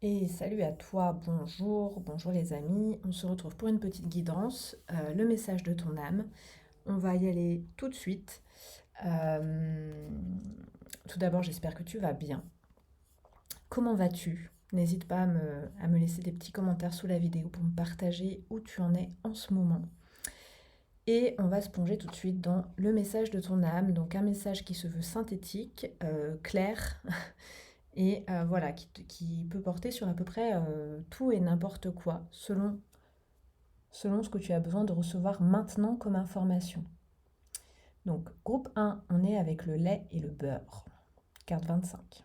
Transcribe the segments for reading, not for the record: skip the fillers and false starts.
Et salut à toi, bonjour les amis. On se retrouve pour une petite guidance, le message de ton âme. On va y aller tout de suite. Euh, Tout d'abord, j'espère que tu vas bien. Comment vas-tu? N'hésite pas à me laisser des petits commentaires sous la vidéo pour me partager où tu en es en ce moment. Et on va se plonger tout de suite dans le message de ton âme, donc un message qui se veut synthétique, clair, et voilà, qui peut porter sur à peu près tout et n'importe quoi, selon ce que tu as besoin de recevoir maintenant comme information. Donc, groupe 1, on est avec le lait et le beurre, carte 25.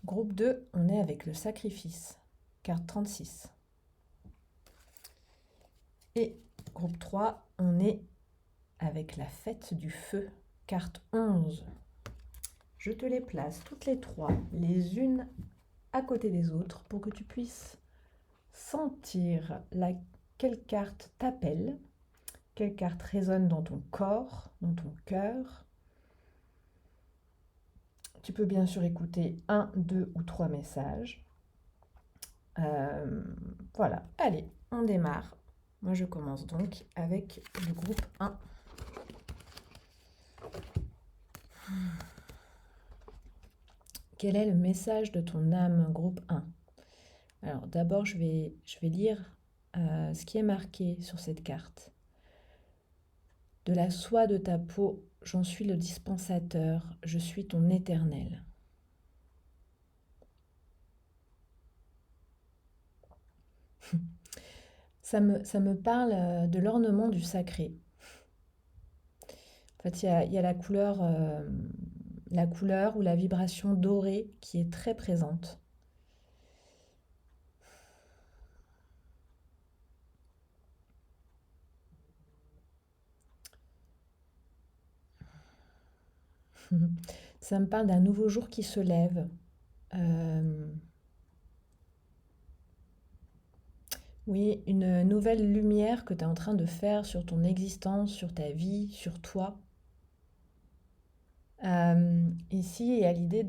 Groupe 2, on est avec le sacrifice, carte 36. Et groupe 3, on est avec la fête du feu, carte 11. Je te les place toutes les trois, les unes à côté des autres, pour que tu puisses sentir quelle carte t'appelle, quelle carte résonne dans ton corps, dans ton cœur. Tu peux bien sûr écouter un, deux ou trois messages. Voilà, allez, on démarre. Moi, je commence donc avec le groupe 1. Quel est le message de ton âme, groupe 1? Alors, d'abord, je vais lire ce qui est marqué sur cette carte. De la soie de ta peau, j'en suis le dispensateur, je suis ton éternel. Ça me parle de l'ornement du sacré. En fait, il y a la couleur ou la vibration dorée qui est très présente. Ça me parle d'un nouveau jour qui se lève. Euh, oui, une nouvelle lumière que tu es en train de faire sur ton existence, sur ta vie, sur toi. Ici, il y a l'idée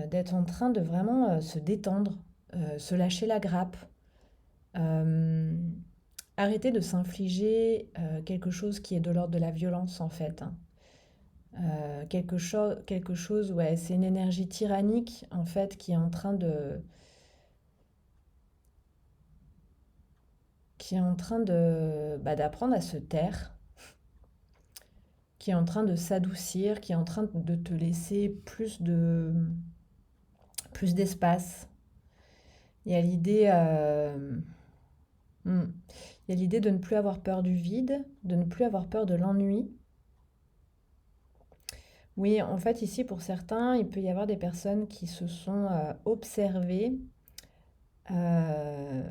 d'être en train de vraiment se détendre, se lâcher la grappe, euh, arrêter de s'infliger quelque chose qui est de l'ordre de la violence en fait, hein. Quelque chose, ouais, c'est une énergie tyrannique en fait d'apprendre à se taire, qui est en train de s'adoucir, qui est en train de te laisser plus d'espace. Il y a l'idée, hmm, il y a l'idée de ne plus avoir peur du vide, de ne plus avoir peur de l'ennui. Oui, en fait, ici, pour certains, il peut y avoir des personnes qui se sont observées euh,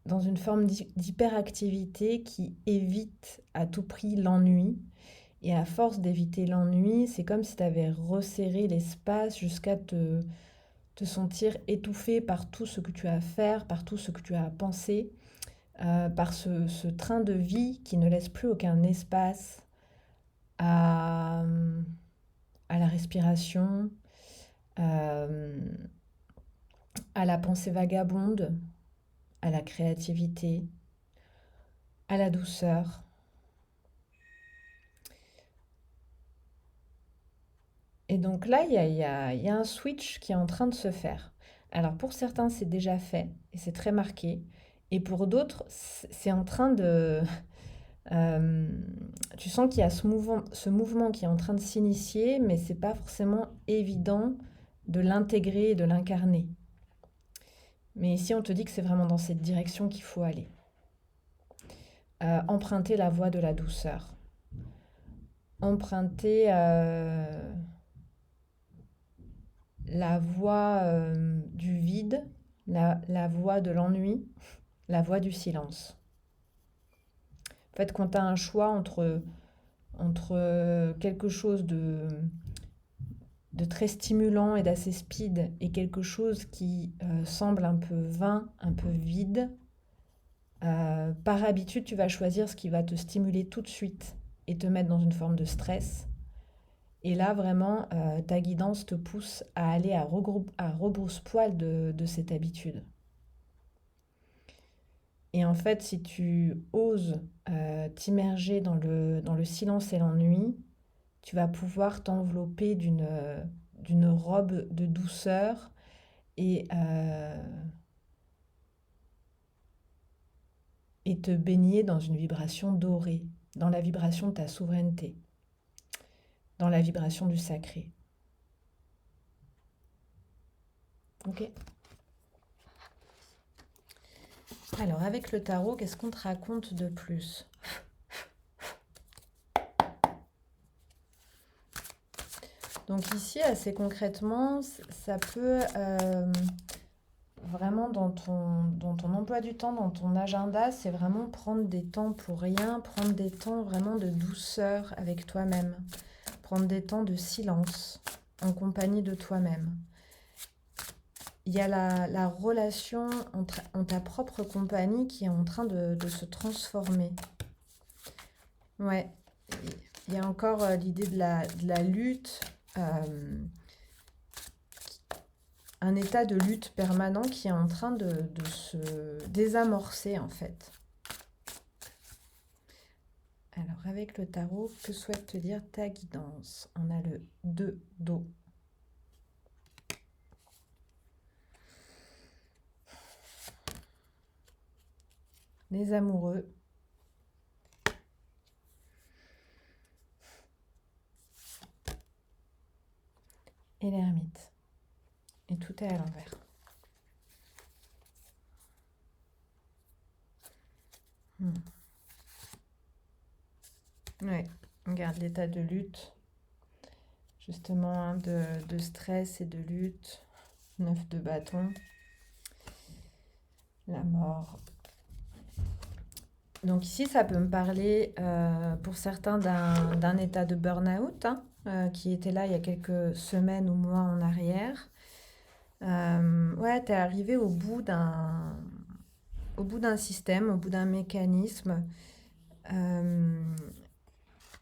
dans une forme d'hyperactivité qui évite à tout prix l'ennui. Et à force d'éviter l'ennui, c'est comme si tu avais resserré l'espace jusqu'à te sentir étouffé par tout ce que tu as à faire, par tout ce que tu as à penser, par ce train de vie qui ne laisse plus aucun espace à, à la respiration, euh, à la pensée vagabonde, à la créativité, à la douceur. Et donc là, il y a un switch qui est en train de se faire. Alors pour certains, c'est déjà fait et c'est très marqué. Et pour d'autres, c'est en train de... euh, tu sens qu'il y a ce mouvement qui est en train de s'initier, mais c'est pas forcément évident de l'intégrer et de l'incarner. Mais ici, on te dit que c'est vraiment dans cette direction qu'il faut aller. Emprunter la voie de la douceur. Emprunter la voie du vide, la voie de l'ennui, la voie du silence. En fait, quand tu as un choix entre quelque chose de très stimulant et d'assez speed et quelque chose qui semble un peu vain, un peu vide, par habitude, tu vas choisir ce qui va te stimuler tout de suite et te mettre dans une forme de stress. Et là, vraiment, ta guidance te pousse à aller à rebrousse-poil de cette habitude. Et en fait, si tu oses t'immerger dans le silence et l'ennui, tu vas pouvoir t'envelopper d'une robe de douceur et te baigner dans une vibration dorée, dans la vibration de ta souveraineté, dans la vibration du sacré. Ok. Alors, avec le tarot, qu'est-ce qu'on te raconte de plus? Donc ici, assez concrètement, ça peut vraiment dans ton emploi du temps, dans ton agenda, c'est vraiment prendre des temps pour rien, prendre des temps vraiment de douceur avec toi-même, prendre des temps de silence en compagnie de toi-même. Il y a la relation en ta propre compagnie qui est en train de se transformer. Ouais, il y a encore l'idée de la lutte, un état de lutte permanent qui est en train de se désamorcer en fait. Alors avec le tarot, que souhaite te dire ta guidance? On a le 2 d'eau. Les amoureux. Et l'ermite. Et tout est à l'envers. Ouais, regarde l'état de lutte. Justement, hein, de stress et de lutte. 9 de bâton. La mort. Donc ici, ça peut me parler pour certains d'un état de burn-out hein, qui était là il y a quelques semaines ou mois en arrière. Ouais, tu es arrivé au bout d'un système, au bout d'un mécanisme. Euh,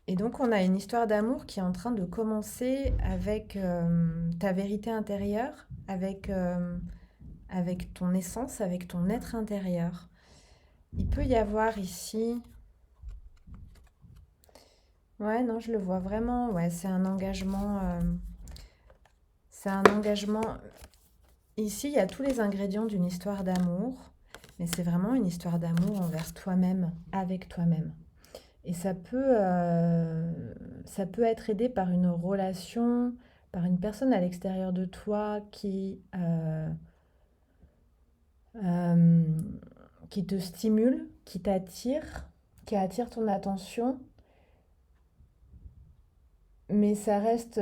et donc, on a une histoire d'amour qui est en train de commencer avec ta vérité intérieure, avec ton essence, avec ton être intérieur. Il peut y avoir ici... Ouais, non, je le vois vraiment. Ouais, c'est un engagement. C'est un engagement. Ici, il y a tous les ingrédients d'une histoire d'amour, mais c'est vraiment une histoire d'amour envers toi-même, avec toi-même. Et ça peut être aidé par une relation, par une personne à l'extérieur de toi euh, qui te stimule, qui t'attire, qui attire ton attention. Mais ça reste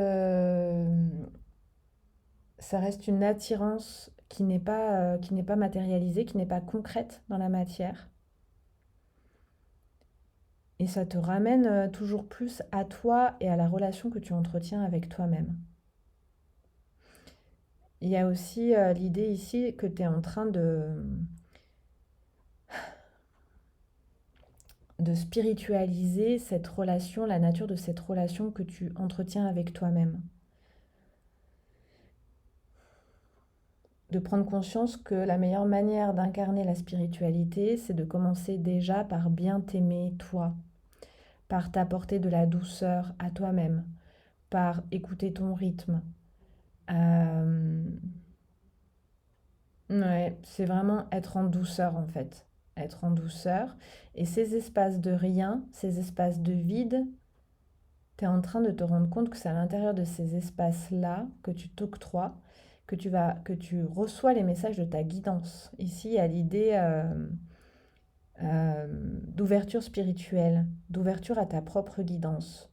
une attirance qui n'est pas matérialisée, qui n'est pas concrète dans la matière. Et ça te ramène toujours plus à toi et à la relation que tu entretiens avec toi-même. Il y a aussi l'idée ici que tu es en train de spiritualiser cette relation, la nature de cette relation que tu entretiens avec toi-même. De prendre conscience que la meilleure manière d'incarner la spiritualité, c'est de commencer déjà par bien t'aimer toi, par t'apporter de la douceur à toi-même, par écouter ton rythme. Euh, ouais, c'est vraiment être en douceur en fait. Être en douceur. Et ces espaces de rien, ces espaces de vide, tu es en train de te rendre compte que c'est à l'intérieur de ces espaces-là que tu t'octroies, que tu reçois les messages de ta guidance. Ici, il y a l'idée d'ouverture spirituelle, d'ouverture à ta propre guidance.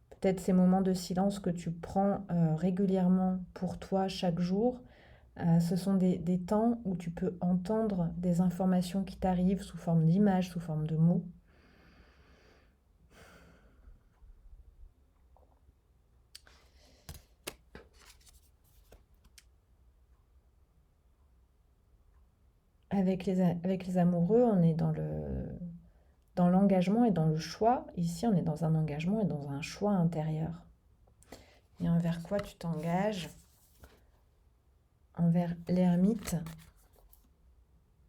Peut-être ces moments de silence que tu prends régulièrement pour toi chaque jour, ce sont des temps où tu peux entendre des informations qui t'arrivent sous forme d'images, sous forme de mots. Avec les amoureux, on est dans l'engagement et dans le choix. Ici, on est dans un engagement et dans un choix intérieur. et envers quoi tu t'engages. Envers l'ermite,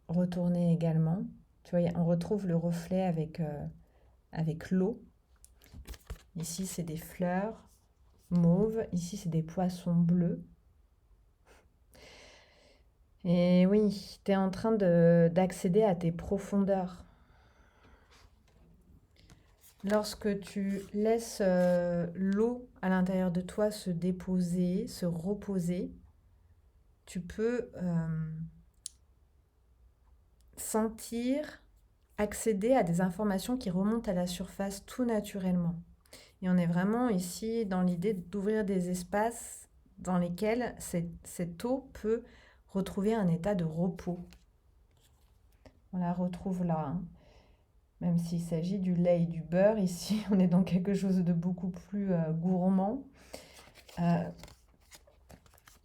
retourner également. Tu vois, on retrouve le reflet avec l'eau. Ici, c'est des fleurs mauves. Ici, c'est des poissons bleus. Et oui, tu es en train d'accéder à tes profondeurs. Lorsque tu laisses l'eau à l'intérieur de toi se déposer, se reposer, tu peux sentir, accéder à des informations qui remontent à la surface tout naturellement. Et on est vraiment ici dans l'idée d'ouvrir des espaces dans lesquels cette eau peut retrouver un état de repos. On la retrouve là, hein. Même s'il s'agit du lait et du beurre, ici on est dans quelque chose de beaucoup plus gourmand. Mais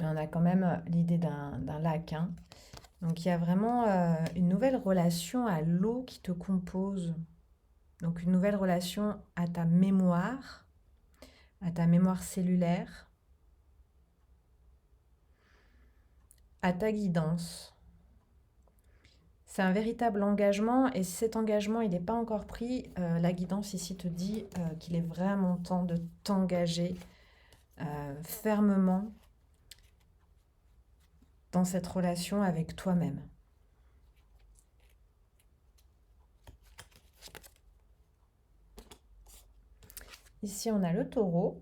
on a quand même l'idée d'un lac, hein. Donc il y a vraiment une nouvelle relation à l'eau qui te compose. Donc une nouvelle relation à ta mémoire cellulaire, à ta guidance. C'est un véritable engagement et si cet engagement il n'est pas encore pris, la guidance ici te dit qu'il est vraiment temps de t'engager fermement dans cette relation avec toi-même. Ici, on a le taureau.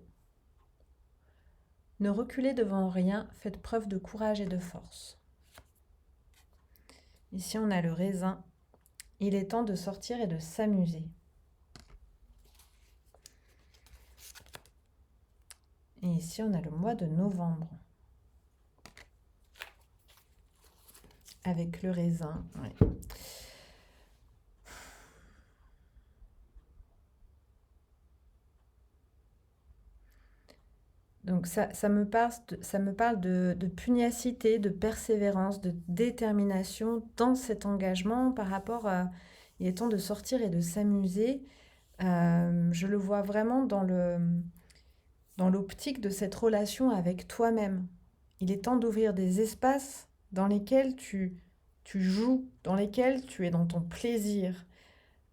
Ne reculez devant rien, faites preuve de courage et de force. Ici, on a le raisin. Il est temps de sortir et de s'amuser. Et ici, on a le mois de novembre. Avec le raisin. Ouais. Donc ça me parle de pugnacité, de persévérance, de détermination dans cet engagement par rapport à... Il est temps de sortir et de s'amuser. Je le vois vraiment dans l'optique de cette relation avec toi-même. Il est temps d'ouvrir des espaces dans lesquels tu joues, dans lesquels tu es dans ton plaisir,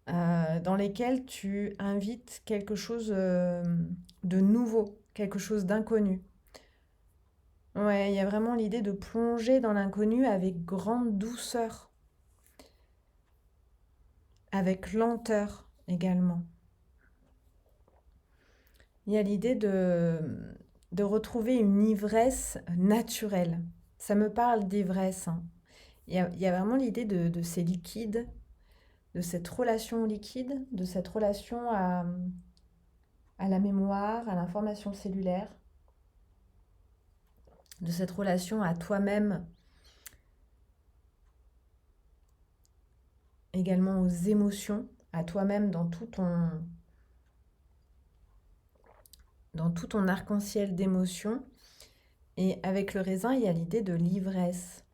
dans lesquels tu invites quelque chose de nouveau, quelque chose d'inconnu. Ouais, il y a vraiment l'idée de plonger dans l'inconnu avec grande douceur, avec lenteur également. Il y a l'idée de retrouver une ivresse naturelle. Ça me parle d'ivresse, hein. Il y a vraiment l'idée de ces liquides, de cette relation au liquide, de cette relation à la mémoire, à l'information cellulaire, de cette relation à toi-même, également aux émotions, à toi-même dans tout ton arc-en-ciel d'émotions. Et avec le raisin, il y a l'idée de l'ivresse.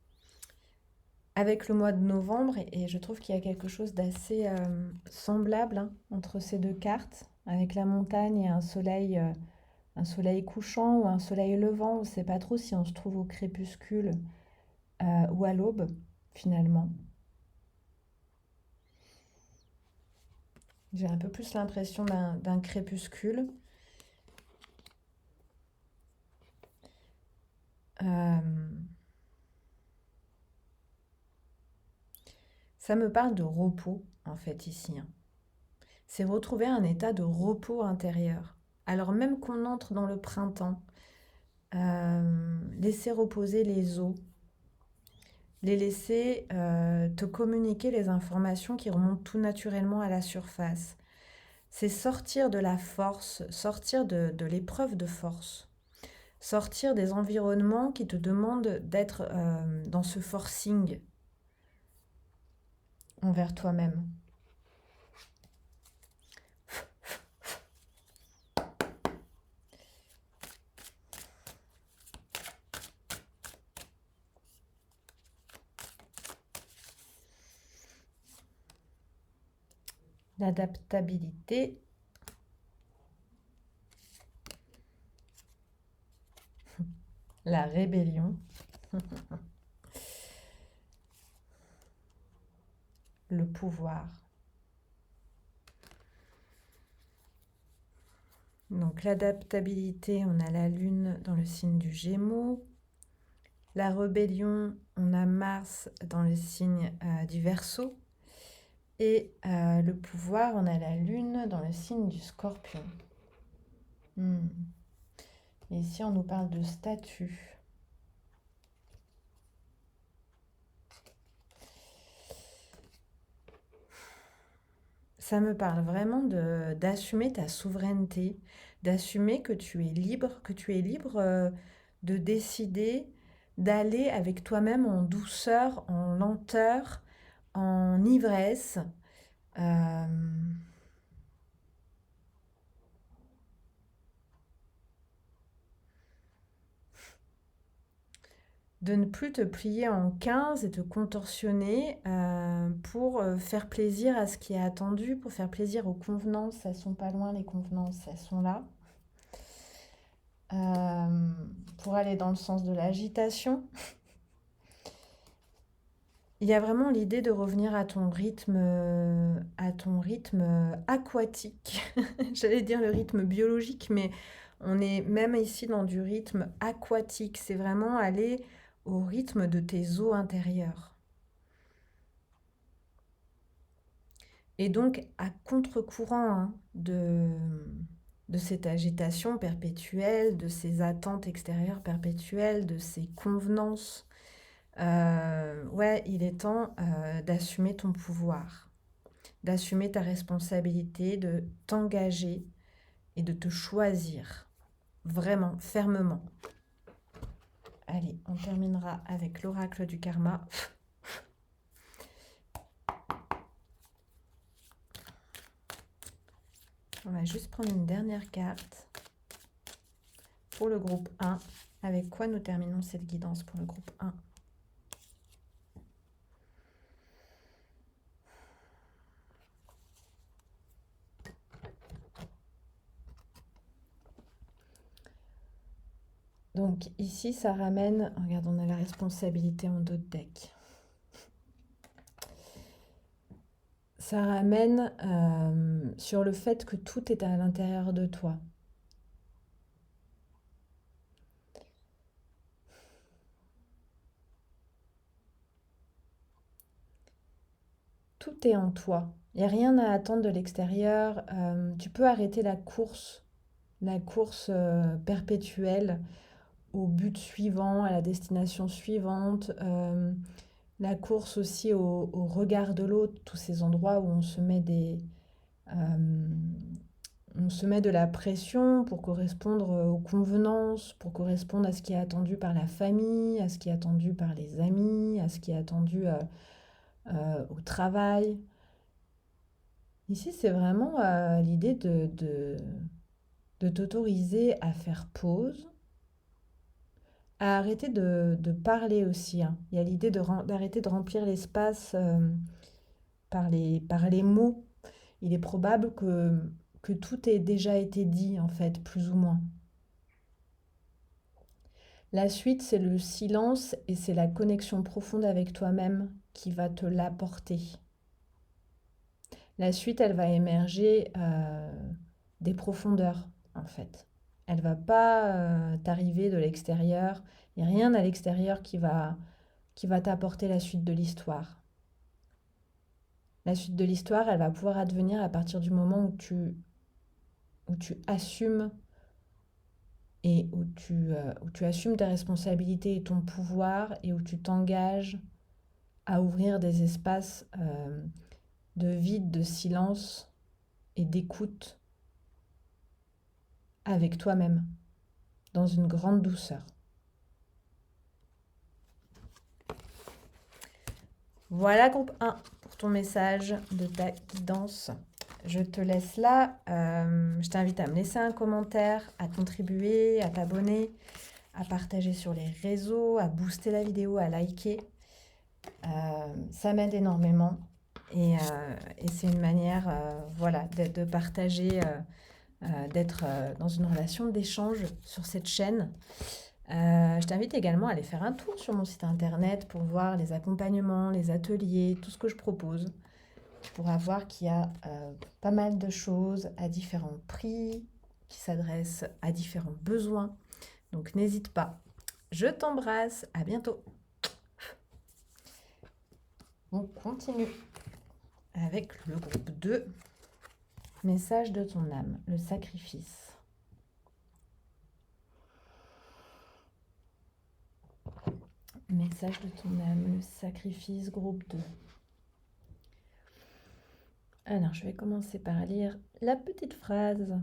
Avec le mois de novembre, et je trouve qu'il y a quelque chose d'assez semblable, hein, entre ces deux cartes, avec la montagne et un soleil couchant ou un soleil levant. On ne sait pas trop si on se trouve au crépuscule ou à l'aube, finalement. J'ai un peu plus l'impression d'un crépuscule. Ça me parle de repos, en fait, ici, hein. C'est retrouver un état de repos intérieur. Alors même qu'on entre dans le printemps, laisser reposer les os, les laisser te communiquer les informations qui remontent tout naturellement à la surface. C'est sortir de la force, sortir de l'épreuve de force, sortir des environnements qui te demandent d'être dans ce forcing envers toi-même. L'adaptabilité. La rébellion. Le pouvoir. Donc l'adaptabilité, on a la Lune dans le signe du Gémeaux. La rébellion, on a Mars dans le signe du Verseau. Et le pouvoir, on a la Lune dans le signe du Scorpion. Et ici, on nous parle de statut. Ça me parle vraiment d'assumer ta souveraineté, d'assumer que tu es libre de décider d'aller avec toi-même en douceur, en lenteur, en ivresse. euh, de ne plus te plier en 15 et te contorsionner pour faire plaisir à ce qui est attendu, pour faire plaisir aux convenances. Elles sont pas loin, les convenances, elles sont là. Pour aller dans le sens de l'agitation. Il y a vraiment l'idée de revenir à ton rythme aquatique. J'allais dire le rythme biologique, mais on est même ici dans du rythme aquatique. C'est vraiment aller au rythme de tes eaux intérieures. Et donc à contre-courant de cette agitation perpétuelle, de ces attentes extérieures perpétuelles, de ces convenances. Ouais, il est temps d'assumer ton pouvoir, d'assumer ta responsabilité, de t'engager et de te choisir vraiment, fermement. Allez, on terminera avec l'oracle du karma. On va juste prendre une dernière carte pour le groupe 1. Avec quoi nous terminons cette guidance pour le groupe 1? Donc ici, ça ramène, regarde, on a la responsabilité en dos de deck. Ça ramène sur le fait que tout est à l'intérieur de toi. Tout est en toi. Il n'y a rien à attendre de l'extérieur. Tu peux arrêter la course perpétuelle au but suivant, à la destination suivante. La course aussi au regard de l'autre, tous ces endroits où on se met de la pression pour correspondre aux convenances, pour correspondre à ce qui est attendu par la famille, à ce qui est attendu par les amis, à ce qui est attendu au travail. Ici, c'est vraiment l'idée de t'autoriser à faire pause, à arrêter de parler aussi, hein. Il y a l'idée d'arrêter de remplir l'espace par les mots. Il est probable que tout ait déjà été dit, en fait, plus ou moins. La suite, c'est le silence et c'est la connexion profonde avec toi-même qui va te l'apporter. La suite, elle va émerger des profondeurs, en fait. Elle va pas t'arriver de l'extérieur. Il n'y a rien à l'extérieur qui va t'apporter la suite de l'histoire. La suite de l'histoire, elle va pouvoir advenir à partir du moment où tu assumes et où tu assumes tes responsabilités et ton pouvoir et où tu t'engages à ouvrir des espaces de vide, de silence et d'écoute avec toi-même, dans une grande douceur. Voilà groupe 1 pour ton message de ta guidance. Je te laisse là. Je t'invite à me laisser un commentaire, à contribuer, à t'abonner, à partager sur les réseaux, à booster la vidéo, à liker. Ça m'aide énormément et c'est une manière voilà, de partager, d'être dans une relation d'échange sur cette chaîne. Je t'invite également à aller faire un tour sur mon site internet pour voir les accompagnements, les ateliers, tout ce que je propose. Tu pourras voir qu'il y a pas mal de choses à différents prix, qui s'adressent à différents besoins. Donc n'hésite pas. Je t'embrasse, à bientôt. On continue avec le groupe 2. Message de ton âme, le sacrifice. Message de ton âme, le sacrifice, groupe 2. Alors, je vais commencer par lire la petite phrase.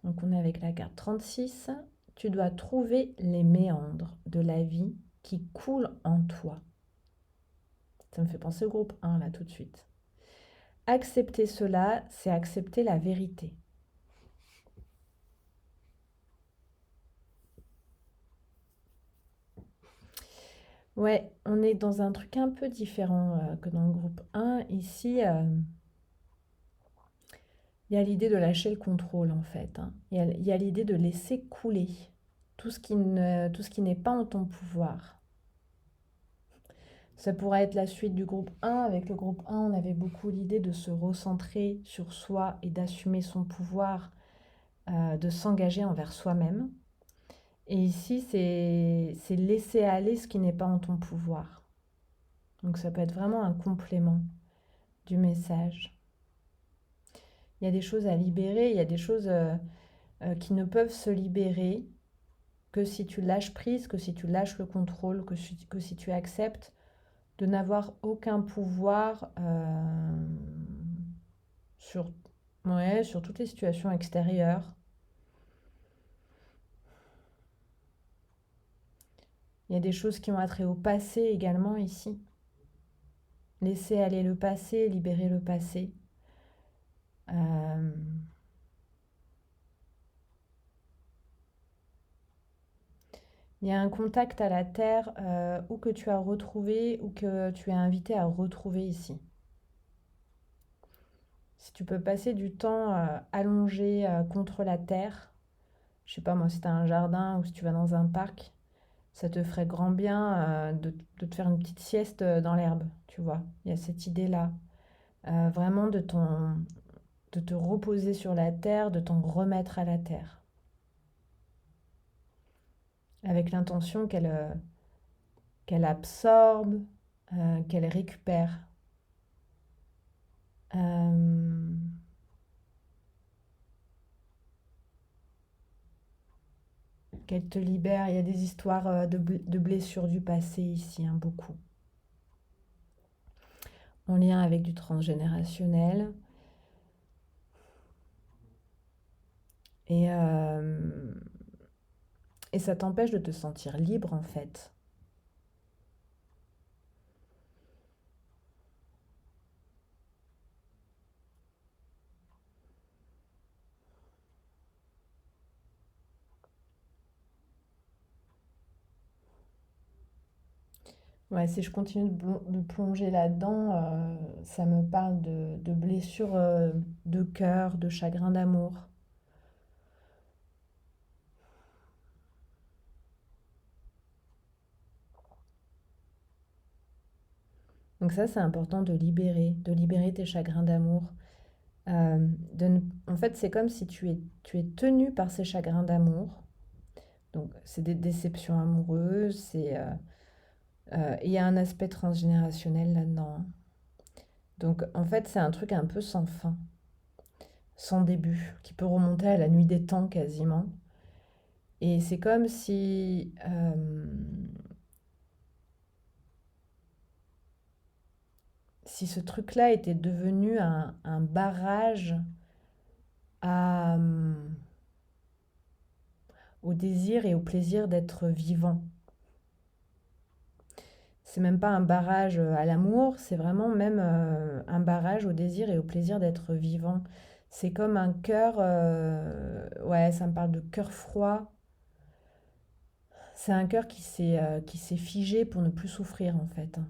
Donc, on est avec la carte 36. Tu dois trouver les méandres de la vie qui coulent en toi. Ça me fait penser au groupe 1, là, tout de suite. Accepter cela, c'est accepter la vérité. Ouais, on est dans un truc un peu différent que dans le groupe 1. Ici, il y a l'idée de lâcher le contrôle, en fait, hein. Il y a l'idée de laisser couler tout ce qui n'est pas en ton pouvoir. Ça pourrait être la suite du groupe 1. Avec le groupe 1, on avait beaucoup l'idée de se recentrer sur soi et d'assumer son pouvoir, de s'engager envers soi-même. Et ici, c'est laisser aller ce qui n'est pas en ton pouvoir. Donc ça peut être vraiment un complément du message. Il y a des choses à libérer, il y a des choses qui ne peuvent se libérer que si tu lâches prise, que si tu lâches le contrôle, que si tu acceptes de n'avoir aucun pouvoir sur, ouais, sur toutes les situations extérieures. Il y a des choses qui ont attrait au passé également ici. Laisser aller le passé, libérer le passé. Euh, Il y a un contact à la terre ou que tu as retrouvé ou que tu es invité à retrouver ici. Si tu peux passer du temps allongé contre la terre, je sais pas moi, si tu as un jardin ou si tu vas dans un parc, ça te ferait grand bien de te faire une petite sieste dans l'herbe, tu vois. Il y a cette idée-là. Vraiment de te reposer sur la terre, de t'en remettre à la terre. Avec l'intention qu'elle absorbe, qu'elle récupère. Euh, Qu'elle te libère. Il y a des histoires de blessures du passé ici, hein, beaucoup. En lien avec du transgénérationnel. Et, euh, et ça t'empêche de te sentir libre en fait. Ouais, si je continue de plonger là-dedans, ça me parle de blessures de cœur, de chagrin d'amour. Donc ça, c'est important de libérer tes chagrins d'amour. En fait, c'est comme si tu es tenu par ces chagrins d'amour. Donc, c'est des déceptions amoureuses, il y a un aspect transgénérationnel là-dedans, hein. Donc, en fait, c'est un truc un peu sans fin, sans début, qui peut remonter à la nuit des temps quasiment. Et c'est comme si ce truc-là était devenu un barrage à, au désir et au plaisir d'être vivant. C'est même pas un barrage à l'amour, c'est vraiment même un barrage au désir et au plaisir d'être vivant. C'est comme un cœur, ouais, ça me parle de cœur froid. C'est un cœur qui s'est figé pour ne plus souffrir en fait, hein.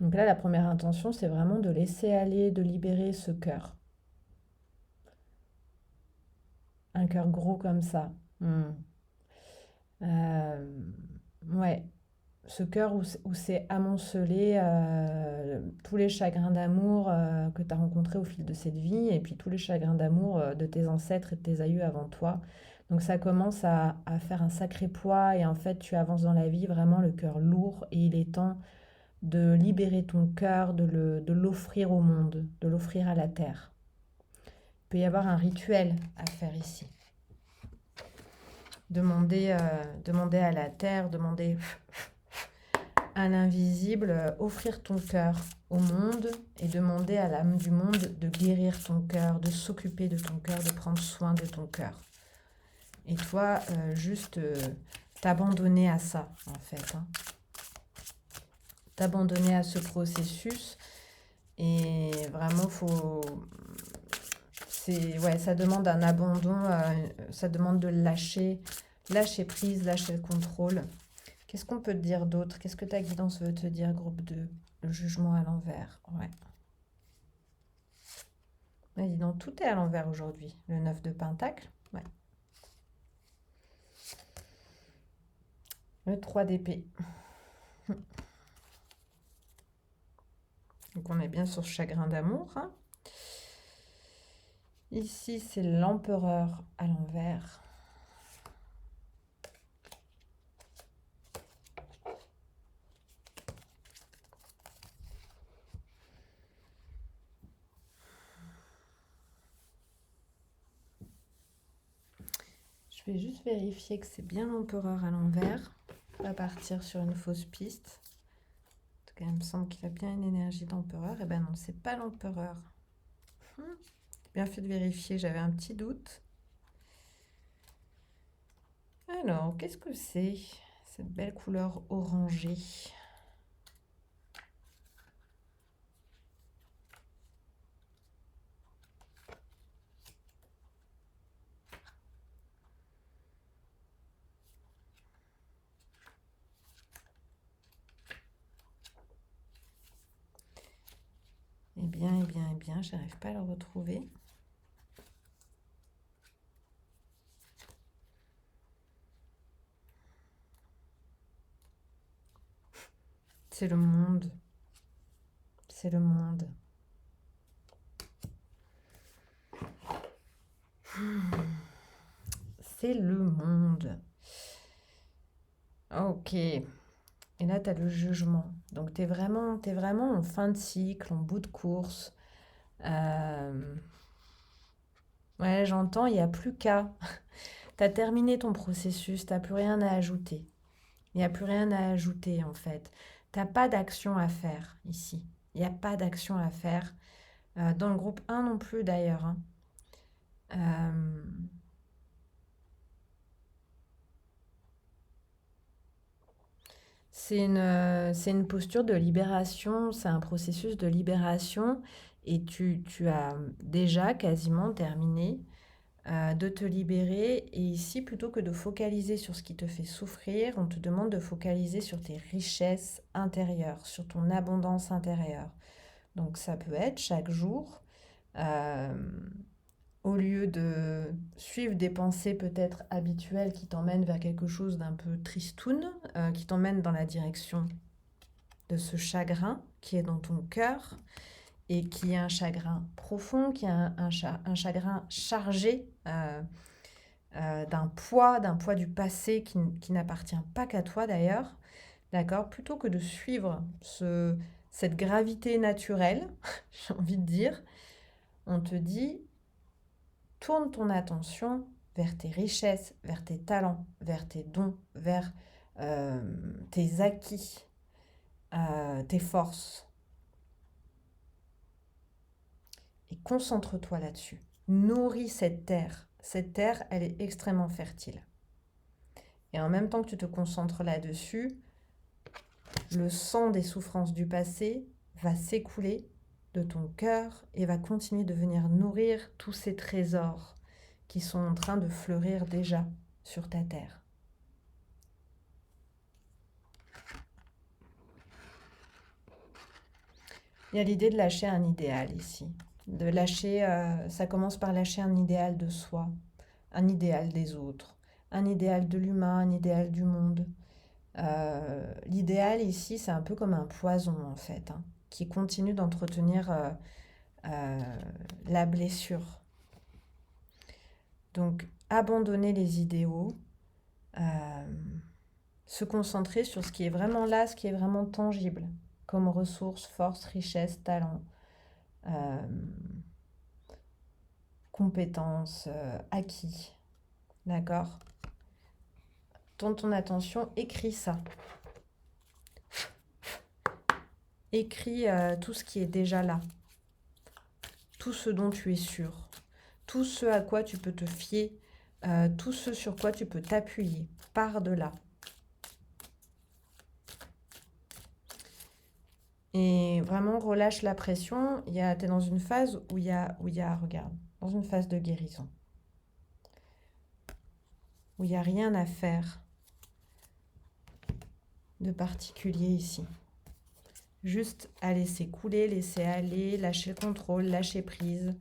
Donc là, la première intention, c'est vraiment de laisser aller, de libérer ce cœur. Un cœur gros comme ça. Hmm. Ouais, ce cœur où c'est amoncelé tous les chagrins d'amour que tu as rencontrés au fil de cette vie et puis tous les chagrins d'amour de tes ancêtres et de tes aïeux avant toi. Donc ça commence à faire un sacré poids et en fait tu avances dans la vie vraiment le cœur lourd et il est temps de libérer ton cœur, de l'offrir au monde, de l'offrir à la terre. Il peut y avoir un rituel à faire ici. Demander à la terre, demander à l'invisible, offrir ton cœur au monde et demander à l'âme du monde de guérir ton cœur, de s'occuper de ton cœur, de prendre soin de ton cœur. Et toi, juste t'abandonner à ça, en fait. Hein. T'abandonner à ce processus. Et vraiment, ouais, ça demande un abandon, ça demande de lâcher prise, lâcher le contrôle. Qu'est-ce qu'on peut te dire d'autre? Qu'est-ce que ta guidance veut te dire, groupe 2? Le jugement à l'envers, ouais. Mais dis donc, tout est à l'envers aujourd'hui. Le 9 de Pentacle, ouais. Le 3 d'épée. Donc on est bien sur ce chagrin d'amour. Hein. Ici, c'est l'empereur à l'envers. Je vais juste vérifier que c'est bien l'empereur à l'envers. Pas partir sur une fausse piste. En tout cas, il me semble qu'il a bien une énergie d'empereur. Eh ben non, c'est pas l'empereur. Bien fait de vérifier, j'avais un petit doute. Alors, qu'est-ce que c'est cette belle couleur orangée? Eh bien, j'arrive pas à le retrouver. C'est le monde. C'est le monde. C'est le monde. Ok. Et là, tu as le jugement. Donc, tu es vraiment en fin de cycle, en bout de course. Ouais, j'entends, il n'y a plus qu'à. Tu as terminé ton processus, tu n'as plus rien à ajouter. Il n'y a plus rien à ajouter, en fait. Tu n'as pas d'action à faire ici. Il n'y a pas d'action à faire. Dans le groupe 1 non plus, d'ailleurs. Hein. C'est une posture de libération, c'est un processus de libération et tu as déjà quasiment terminé de te libérer. Et ici, plutôt que de focaliser sur ce qui te fait souffrir, on te demande de focaliser sur tes richesses intérieures, sur ton abondance intérieure. Donc ça peut être chaque jour, euh, au lieu de suivre des pensées peut-être habituelles qui t'emmènent vers quelque chose d'un peu tristoun, qui t'emmènent dans la direction de ce chagrin qui est dans ton cœur et qui est un chagrin profond, qui est un chagrin chargé d'un poids du passé qui n'appartient pas qu'à toi d'ailleurs, d'accord? Plutôt que de suivre cette gravité naturelle, j'ai envie de dire, on te dit, tourne ton attention vers tes richesses, vers tes talents, vers tes dons, vers tes acquis, tes forces. Et concentre-toi là-dessus. Nourris cette terre. Cette terre, elle est extrêmement fertile. Et en même temps que tu te concentres là-dessus, le sang des souffrances du passé va s'écouler de ton cœur et va continuer de venir nourrir tous ces trésors qui sont en train de fleurir déjà sur ta terre. Il y a l'idée de lâcher un idéal ici. De lâcher, ça commence par lâcher un idéal de soi, un idéal des autres, un idéal de l'humain, un idéal du monde. L'idéal ici, c'est un peu comme un poison en fait, hein, qui continue d'entretenir euh, la blessure. Donc, abandonner les idéaux, euh, se concentrer sur ce qui est vraiment là, ce qui est vraiment tangible, comme ressources, force, richesse, talent, euh, compétences, acquis. D'accord? Tourne ton attention, écris ça. Écris tout ce qui est déjà là, tout ce dont tu es sûr, tout ce à quoi tu peux te fier, tout ce sur quoi tu peux t'appuyer. Pars de là. Et vraiment relâche la pression. Tu es dans une phase regarde, dans une phase de guérison, où il n'y a rien à faire de particulier ici. Juste à laisser couler, laisser aller, lâcher le contrôle, lâcher prise,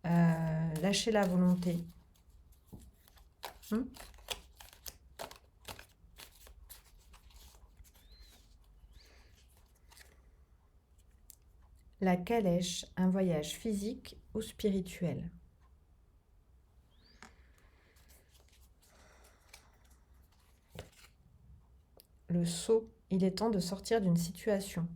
lâcher la volonté. La calèche, un voyage physique ou spirituel? Le saut, il est temps de sortir d'une situation.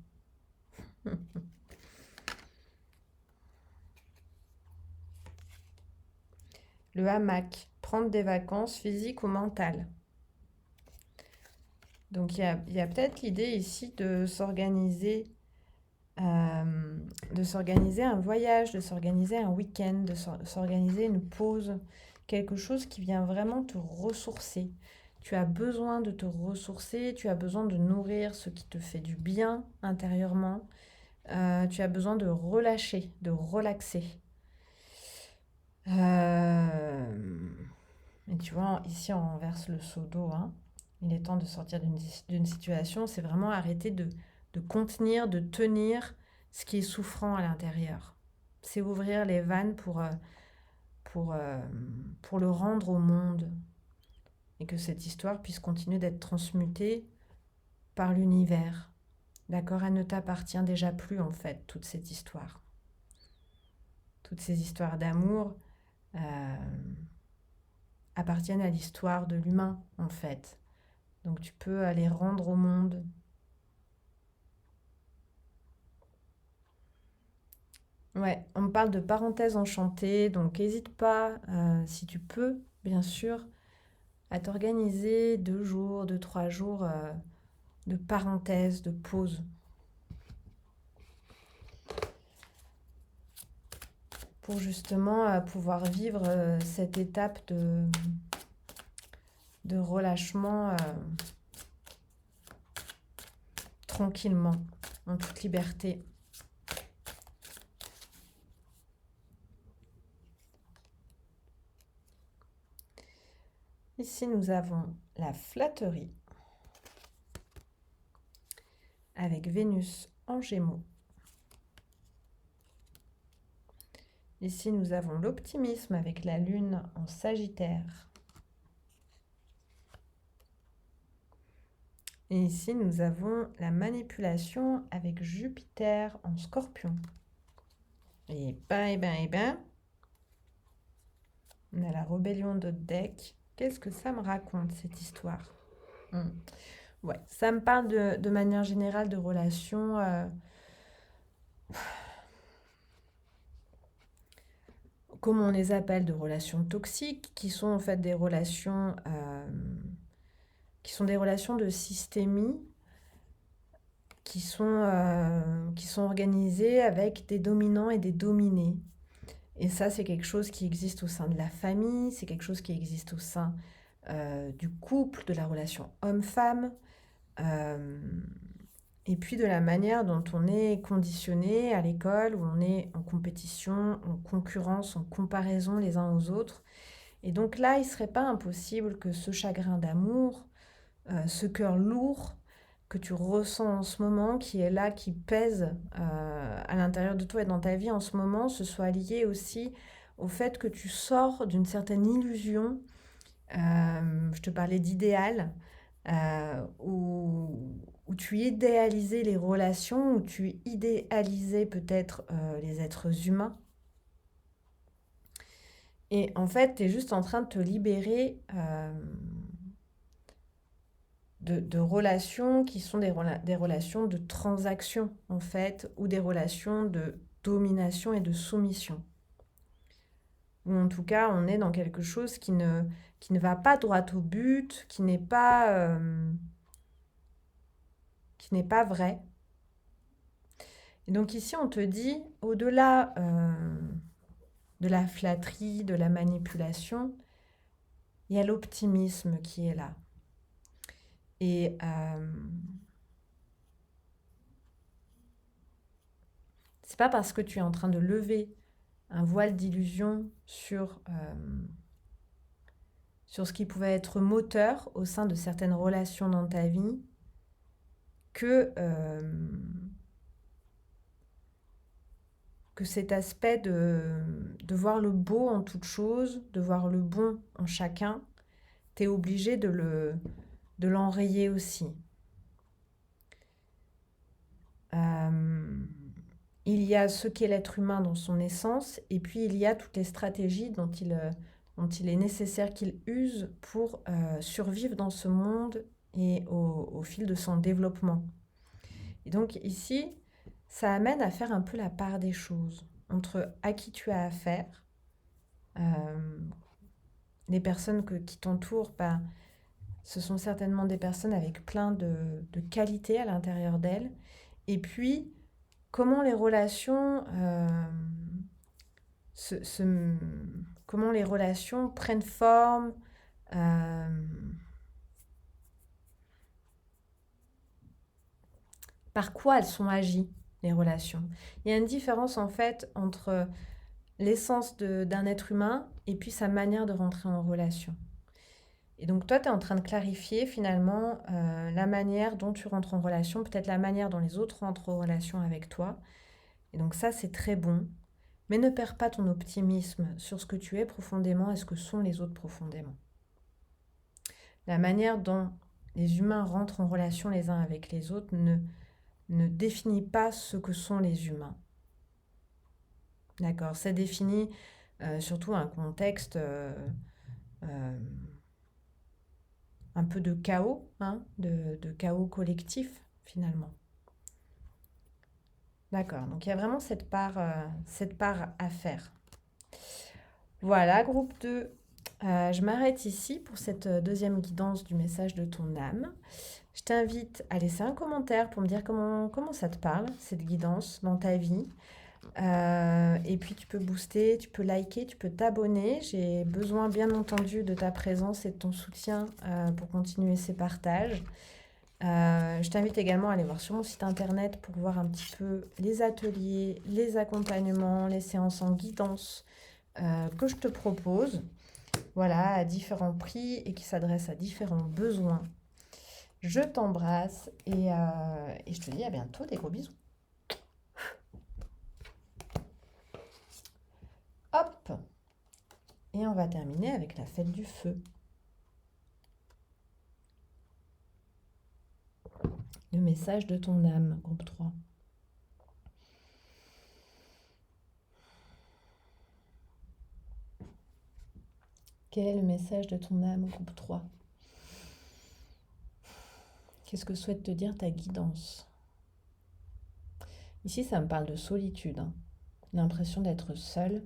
Le hamac, prendre des vacances physiques ou mentales. Donc il y a peut-être l'idée ici de s'organiser un voyage, de s'organiser un week-end, de s'organiser une pause, quelque chose qui vient vraiment te ressourcer. Tu as besoin de te ressourcer, tu as besoin de nourrir ce qui te fait du bien intérieurement, tu as besoin de relâcher, de relaxer. Et tu vois, ici on renverse le seau d'eau, hein. Il est temps de sortir d'une situation, c'est vraiment arrêter de contenir, de tenir ce qui est souffrant à l'intérieur. C'est ouvrir les vannes pour, euh, pour le rendre au monde et que cette histoire puisse continuer d'être transmutée par l'univers. D'accord? Elle ne t'appartient déjà plus en fait, toute cette histoire. Toutes ces histoires d'amour appartiennent à l'histoire de l'humain en fait. Donc tu peux aller rendre au monde. Ouais, on me parle de parenthèse enchantée, donc n'hésite pas, si tu peux, bien sûr, à t'organiser 2 jours, 3 jours de parenthèse, de pause, pour justement pouvoir vivre cette étape de relâchement tranquillement, en toute liberté. Ici, nous avons la flatterie avec Vénus en Gémeaux. Ici, nous avons l'optimisme avec la Lune en Sagittaire. Et ici, nous avons la manipulation avec Jupiter en Scorpion. Et ben, on a la rébellion de deck. Qu'est-ce que ça me raconte, cette histoire? Ouais, ça me parle de manière générale de relations, comme on les appelle, de relations toxiques, qui sont en fait des relations, qui sont des relations de systémie, qui sont organisées avec des dominants et des dominés. Et ça, c'est quelque chose qui existe au sein de la famille, c'est quelque chose qui existe au sein du couple, de la relation homme-femme, euh, et puis de la manière dont on est conditionné à l'école, où on est en compétition, en concurrence, en comparaison les uns aux autres. Et donc là, il ne serait pas impossible que ce chagrin d'amour, ce cœur lourd que tu ressens en ce moment, qui est là, qui pèse à l'intérieur de toi et dans ta vie en ce moment, ce soit lié aussi au fait que tu sors d'une certaine illusion Je te parlais d'idéal, où tu idéalisais les relations, où tu idéalisais peut-être les êtres humains. Et en fait, tu es juste en train de te libérer de relations qui sont des relations de transaction, en fait, ou des relations de domination et de soumission. Ou en tout cas, on est dans quelque chose qui ne va pas droit au but, qui n'est pas vrai. Et donc ici, on te dit, au-delà de la flatterie, de la manipulation, il y a l'optimisme qui est là. Et c'est pas parce que tu es en train de lever un voile d'illusion sur ce qui pouvait être moteur au sein de certaines relations dans ta vie que cet aspect de voir le beau en toute chose, de voir le bon en chacun, tu es obligé de l'enrayer aussi. Il y a ce qu'est l'être humain dans son essence, et puis il y a toutes les stratégies dont il est nécessaire qu'il use pour survivre dans ce monde et au fil de son développement. Et donc ici, ça amène à faire un peu la part des choses entre à qui tu as affaire, les personnes qui t'entourent, ce sont certainement des personnes avec plein de qualités à l'intérieur d'elles, et puis comment les relations comment les relations prennent forme, par quoi elles sont agies, les relations. Il y a une différence en fait entre l'essence d'un être humain et puis sa manière de rentrer en relation. Et donc toi, tu es en train de clarifier finalement la manière dont tu rentres en relation, peut-être la manière dont les autres rentrent en relation avec toi. Et donc ça, c'est très bon. Mais ne perds pas ton optimisme sur ce que tu es profondément et ce que sont les autres profondément. La manière dont les humains rentrent en relation les uns avec les autres ne définit pas ce que sont les humains. D'accord, ça définit surtout un contexte un peu de chaos, hein, de chaos collectif finalement. D'accord, donc il y a vraiment cette part à faire. Voilà, groupe 2. Je m'arrête ici pour cette deuxième guidance du message de ton âme. Je t'invite à laisser un commentaire pour me dire comment ça te parle, cette guidance dans ta vie. Et puis tu peux booster, tu peux liker, tu peux t'abonner. J'ai besoin bien entendu de ta présence et de ton soutien pour continuer ces partages. Je t'invite également à aller voir sur mon site internet pour voir un petit peu les ateliers, les accompagnements, les séances en guidance que je te propose. Voilà, à différents prix et qui s'adressent à différents besoins. Je t'embrasse et je te dis à bientôt, des gros bisous. Hop! Et on va terminer avec la fête du feu. Le message de ton âme, groupe 3. Quel est le message de ton âme, groupe 3? Qu'est-ce que souhaite te dire ta guidance? Ici, ça me parle de solitude, hein. L'impression d'être seul.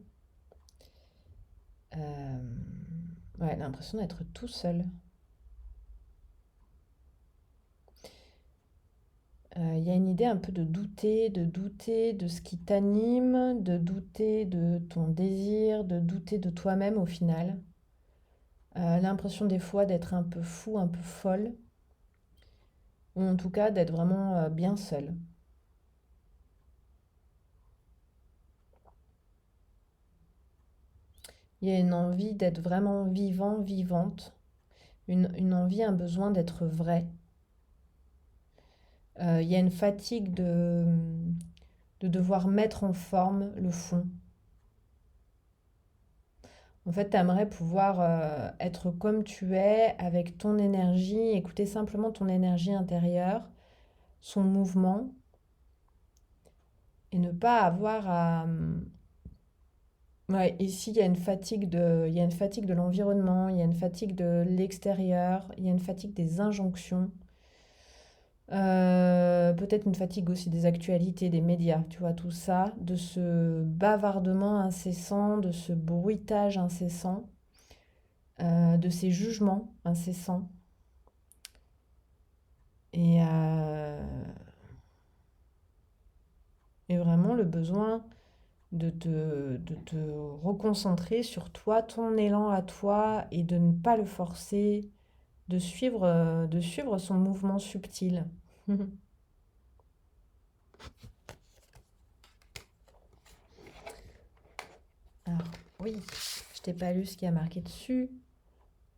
Ouais, l'impression d'être tout seul. Il y a une idée un peu de douter de ce qui t'anime, de douter de ton désir, de douter de toi-même au final. L'impression des fois d'être un peu fou, un peu folle, ou en tout cas d'être vraiment bien seul. Il y a une envie d'être vraiment vivant, vivante, une envie, un besoin d'être vrai. Il y a une fatigue de devoir mettre en forme le fond. En fait, tu aimerais pouvoir être comme tu es, avec ton énergie, écouter simplement ton énergie intérieure, son mouvement, et ne pas avoir à... Ouais, ici, il y a une fatigue il y a une fatigue de l'environnement, il y a une fatigue de l'extérieur, il y a une fatigue des injonctions. Peut-être une fatigue aussi des actualités, des médias, tu vois, tout ça, de ce bavardement incessant, de ce bruitage incessant, de ces jugements incessants. Et, euh, et vraiment le besoin de te reconcentrer sur toi, ton élan à toi, et de ne pas le forcer, de suivre son mouvement subtil. Alors, oui, je t'ai pas lu ce qui a marqué dessus.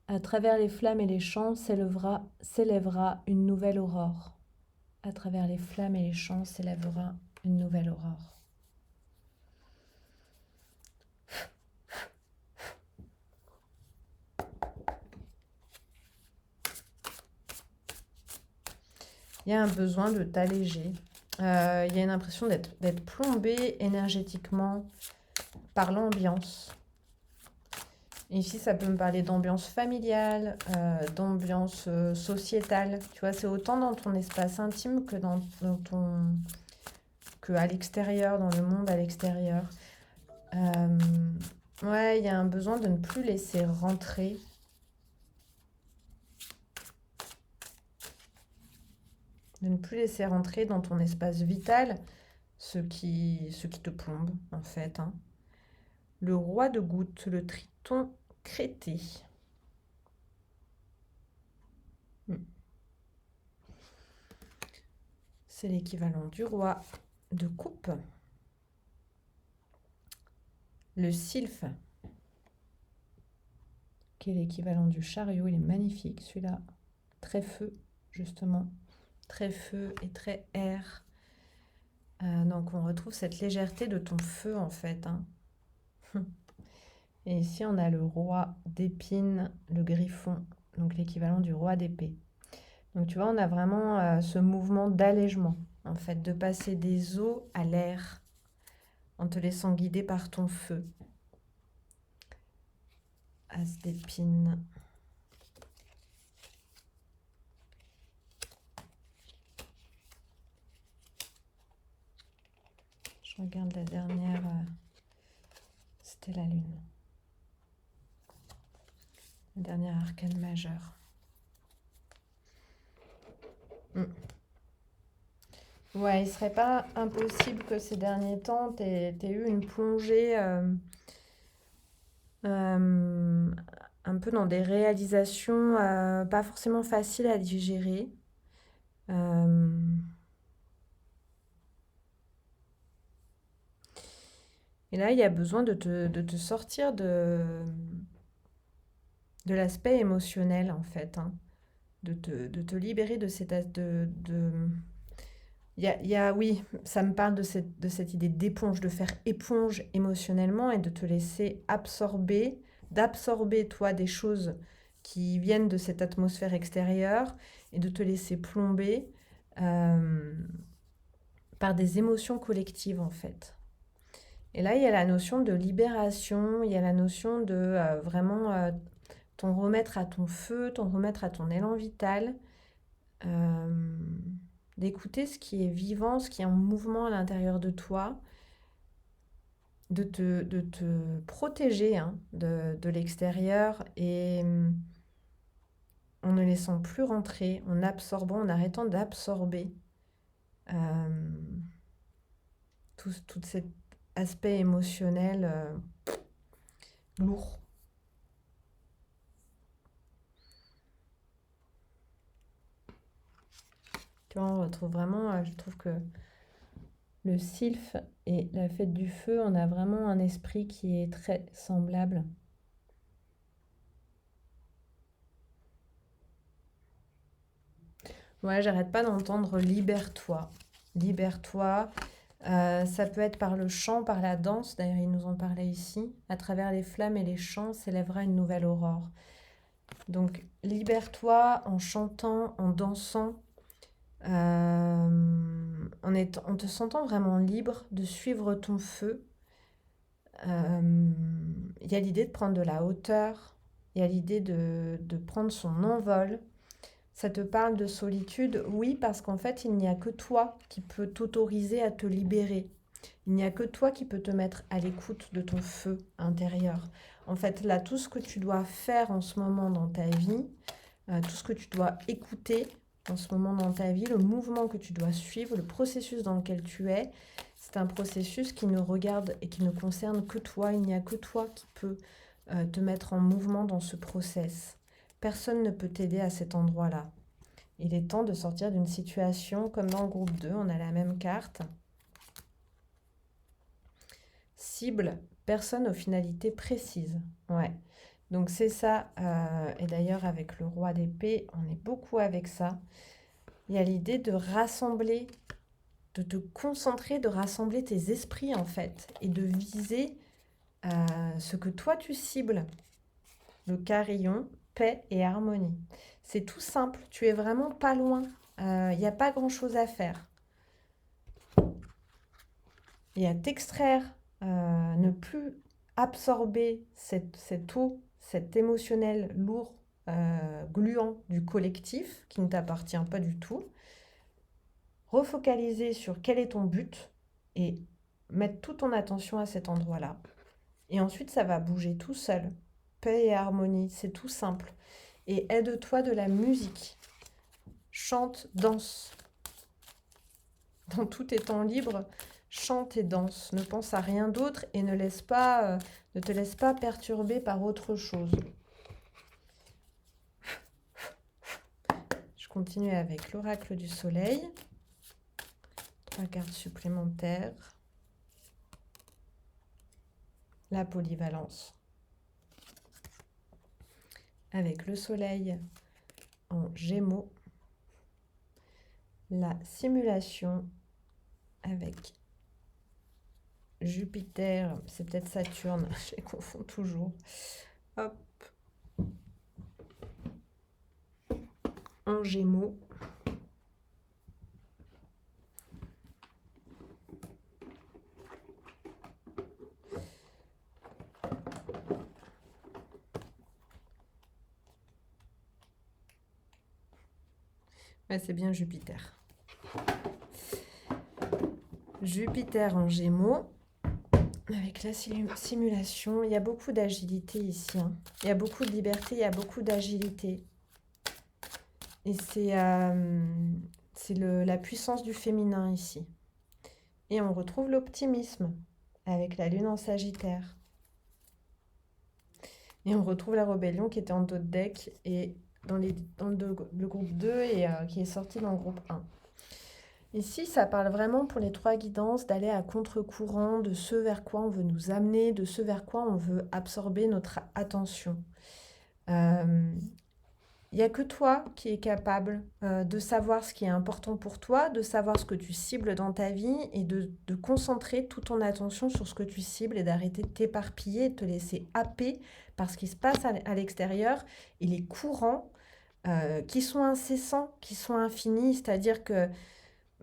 À travers les flammes et les champs s'élèvera une nouvelle aurore. À travers les flammes et les champs s'élèvera une nouvelle aurore. Il y a un besoin de t'alléger. Il y a une impression d'être plombé énergétiquement par l'ambiance. Ici, ça peut me parler d'ambiance familiale, d'ambiance sociétale. Tu vois, c'est autant dans ton espace intime que que à l'extérieur, dans le monde à l'extérieur. Euh, ouais, il y a un besoin de ne plus laisser rentrer, dans ton espace vital ce qui te plombe, en fait, hein. Le roi de gouttes, le triton crété. Hmm. C'est l'équivalent du roi de coupe. Le sylphe, qui est l'équivalent du chariot, il est magnifique celui-là. Très feu, justement. Très feu et très air. Donc on retrouve cette légèreté de ton feu, en fait, hein. Et ici, on a le roi d'épines, le griffon, donc l'équivalent du roi d'épée. Donc tu vois, on a vraiment ce mouvement d'allègement, en fait, de passer des eaux à l'air en te laissant guider par ton feu. As d'épines. Je regarde la dernière, c'était la lune. Le dernier arcane majeur. Mm. Ouais, il serait pas impossible que ces derniers temps, t'aies eu une plongée euh, un peu dans des réalisations pas forcément faciles à digérer. Euh, et là, il y a besoin de te sortir de l'aspect émotionnel, en fait, hein. De te libérer de cette... Oui, ça me parle de cette idée d'éponge, de faire éponge émotionnellement et de te laisser absorber, d'absorber toi des choses qui viennent de cette atmosphère extérieure et de te laisser plomber euh, par des émotions collectives en fait. Et là, il y a la notion de libération, il y a la notion de vraiment t'en remettre à ton feu, t'en remettre à ton élan vital. euh, D'écouter ce qui est vivant, ce qui est en mouvement à l'intérieur de toi, de te protéger hein, de l'extérieur et en ne laissant plus rentrer, en absorbant, en arrêtant d'absorber euh, tout cet aspect émotionnel lourd. Tu vois, on retrouve vraiment, je trouve que le sylphe et la fête du feu, on a vraiment un esprit qui est très semblable. Ouais, j'arrête pas d'entendre libère-toi. Libère-toi. Ça peut être par le chant, par la danse, d'ailleurs il nous en parlait ici. À travers les flammes et les chants s'élèvera une nouvelle aurore. Donc libère-toi en chantant, en dansant, en te sentant vraiment libre de suivre ton feu. Il y a l'idée de prendre de la hauteur, il y a l'idée de prendre son envol. Ça te parle de solitude, oui, parce qu'en fait, il n'y a que toi qui peux t'autoriser à te libérer. Il n'y a que toi qui peux te mettre à l'écoute de ton feu intérieur. En fait, là, tout ce que tu dois faire en ce moment dans ta vie, tout ce que tu dois écouter en ce moment dans ta vie, le mouvement que tu dois suivre, le processus dans lequel tu es, c'est un processus qui ne regarde et qui ne concerne que toi. Il n'y a que toi qui peux te mettre en mouvement dans ce process. Personne ne peut t'aider à cet endroit-là. Il est temps de sortir d'une situation comme dans le groupe 2, on a la même carte. Cible, personne aux finalités précises. Ouais. Donc c'est ça, et d'ailleurs avec le roi d'épée, on est beaucoup avec ça. Il y a l'idée de rassembler, de te concentrer, de rassembler tes esprits en fait, et de viser ce que toi tu cibles. Le carillon, paix et harmonie. C'est tout simple, tu es vraiment pas loin, il n'y a pas grand-chose à faire. Et à t'extraire, ne plus absorber cette eau, cet émotionnel lourd, gluant du collectif qui ne t'appartient pas du tout. Refocaliser sur quel est ton but et mettre toute ton attention à cet endroit-là. Et ensuite, ça va bouger tout seul. Paix et harmonie, c'est tout simple. Et aide-toi de la musique. Chante, danse. Dans tous tes temps libres, chante et danse. Ne pense à rien d'autre et ne te laisse pas perturber par autre chose. Je continue avec l'oracle du soleil. 3 cartes supplémentaires. La polyvalence. Avec le soleil en Gémeaux. La simulation avec Jupiter, c'est peut-être Saturne, je les confonds toujours. Hop. En Gémeaux. Ouais, c'est bien Jupiter. Jupiter en Gémeaux. Avec la simulation, il y a beaucoup d'agilité ici. Hein. Il y a beaucoup de liberté, il y a beaucoup d'agilité. Et c'est la puissance du féminin ici. Et on retrouve l'optimisme avec la lune en Sagittaire. Et on retrouve la rébellion qui était en dos de deck et dans le groupe 2 et qui est sorti dans le groupe 1. Ici, ça parle vraiment pour les 3 guidances d'aller à contre-courant de ce vers quoi on veut nous amener, de ce vers quoi on veut absorber notre attention. Il n'y a que toi qui es capable de savoir ce qui est important pour toi, de savoir ce que tu cibles dans ta vie et de concentrer toute ton attention sur ce que tu cibles et d'arrêter de t'éparpiller, de te laisser happer par ce qui se passe à l'extérieur et les courants qui sont incessants, qui sont infinis, c'est-à-dire que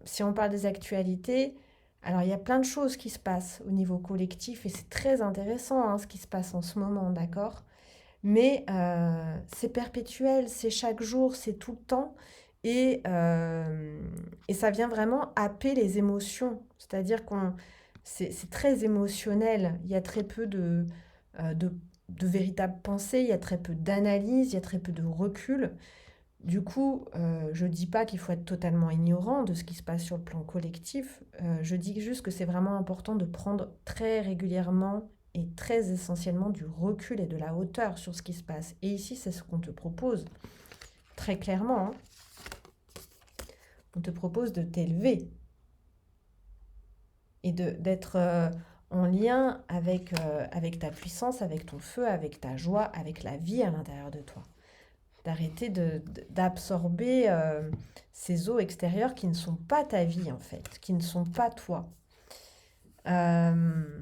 si on parle des actualités, alors il y a plein de choses qui se passent au niveau collectif et c'est très intéressant hein, ce qui se passe en ce moment, d'accord? Mais c'est perpétuel, c'est chaque jour, c'est tout le temps et ça vient vraiment happer les émotions. C'est-à-dire c'est très émotionnel, il y a très peu de véritable pensée, il y a très peu d'analyse, il y a très peu de recul. Du coup, je ne dis pas qu'il faut être totalement ignorant de ce qui se passe sur le plan collectif. Je dis juste que c'est vraiment important de prendre très régulièrement et très essentiellement du recul et de la hauteur sur ce qui se passe. Et ici, c'est ce qu'on te propose, très clairement. Hein. On te propose de t'élever et d'être en lien avec ta puissance, avec ton feu, avec ta joie, avec la vie à l'intérieur de toi. D'arrêter d'absorber ces eaux extérieures qui ne sont pas ta vie en fait, qui ne sont pas toi. Euh,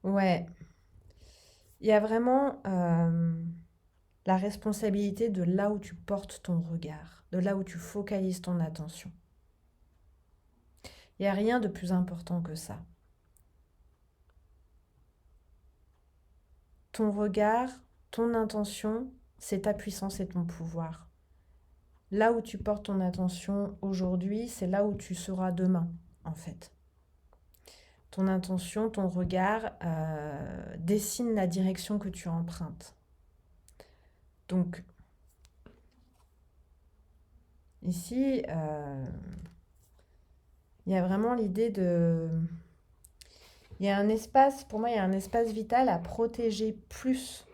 ouais, il y a vraiment la responsabilité de là où tu portes ton regard, de là où tu focalises ton attention. Il n'y a rien de plus important que ça. Ton regard, ton intention, c'est ta puissance et ton pouvoir. Là où tu portes ton attention aujourd'hui, c'est là où tu seras demain, en fait. Ton intention, ton regard dessine la direction que tu empruntes. Donc, ici, il y a vraiment l'idée de... Il y a un espace, pour moi, il y a un espace vital à protéger plus.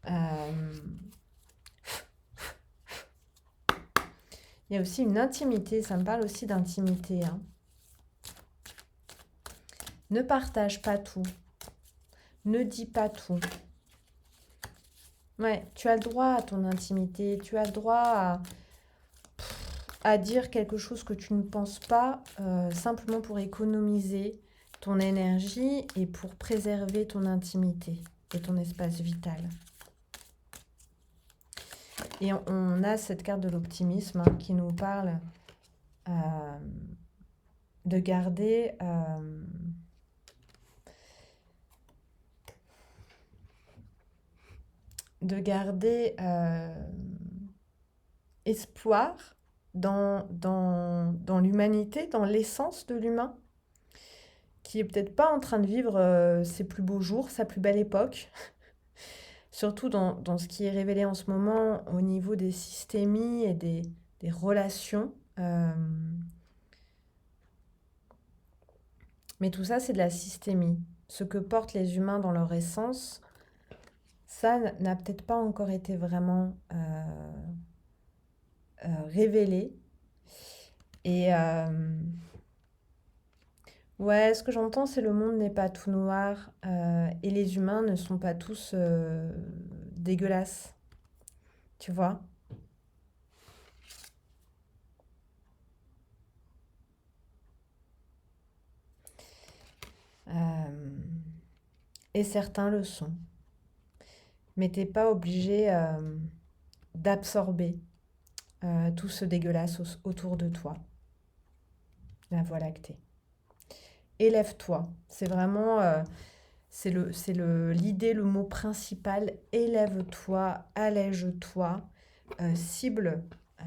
Euh, il y a aussi une intimité, ça me parle aussi d'intimité, hein. Ne partage pas tout, ne dis pas tout. Ouais, tu as le droit à ton intimité, tu as le droit à dire quelque chose que tu ne penses pas, simplement pour économiser ton énergie et pour préserver ton intimité et ton espace vital. Et on a cette carte de l'optimisme, hein, qui nous parle euh, de garder espoir dans l'humanité, dans l'essence de l'humain, qui est peut-être pas en train de vivre ses plus beaux jours, sa plus belle époque, surtout dans ce qui est révélé en ce moment au niveau des systémies et des relations. Mais tout ça, c'est de la systémie. Ce que portent les humains dans leur essence, ça n'a peut-être pas encore été vraiment révélé. Et ouais, ce que j'entends, c'est le monde n'est pas tout noir et les humains ne sont pas tous dégueulasses, tu vois? Euh, et certains le sont. Mais t'es pas obligé d'absorber tout ce dégueulasse autour de toi, la Voie lactée. Élève-toi. C'est vraiment, l'idée, le mot principal. Élève-toi, allège-toi, cible euh,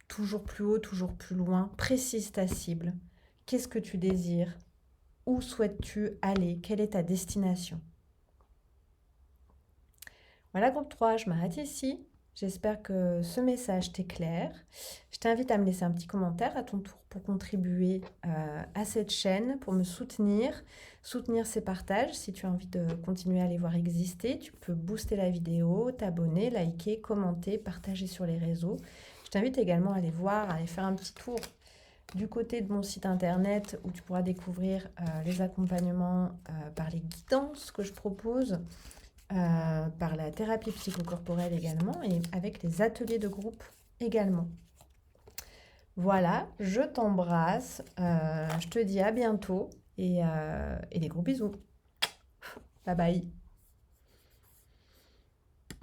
toujours plus haut, toujours plus loin. Précise ta cible. Qu'est-ce que tu désires? Où souhaites-tu aller? Quelle est ta destination? Voilà, groupe 3, je m'arrête ici. J'espère que ce message t'est clair. Je t'invite à me laisser un petit commentaire à ton tour pour contribuer à cette chaîne, pour me soutenir ces partages. Si tu as envie de continuer à les voir exister, tu peux booster la vidéo, t'abonner, liker, commenter, partager sur les réseaux. Je t'invite également à aller voir, à aller faire un petit tour du côté de mon site internet où tu pourras découvrir les accompagnements par les guidances que je propose, par la thérapie psychocorporelle également et avec les ateliers de groupe également. Voilà, je t'embrasse, je te dis à bientôt et des gros bisous. Bye bye.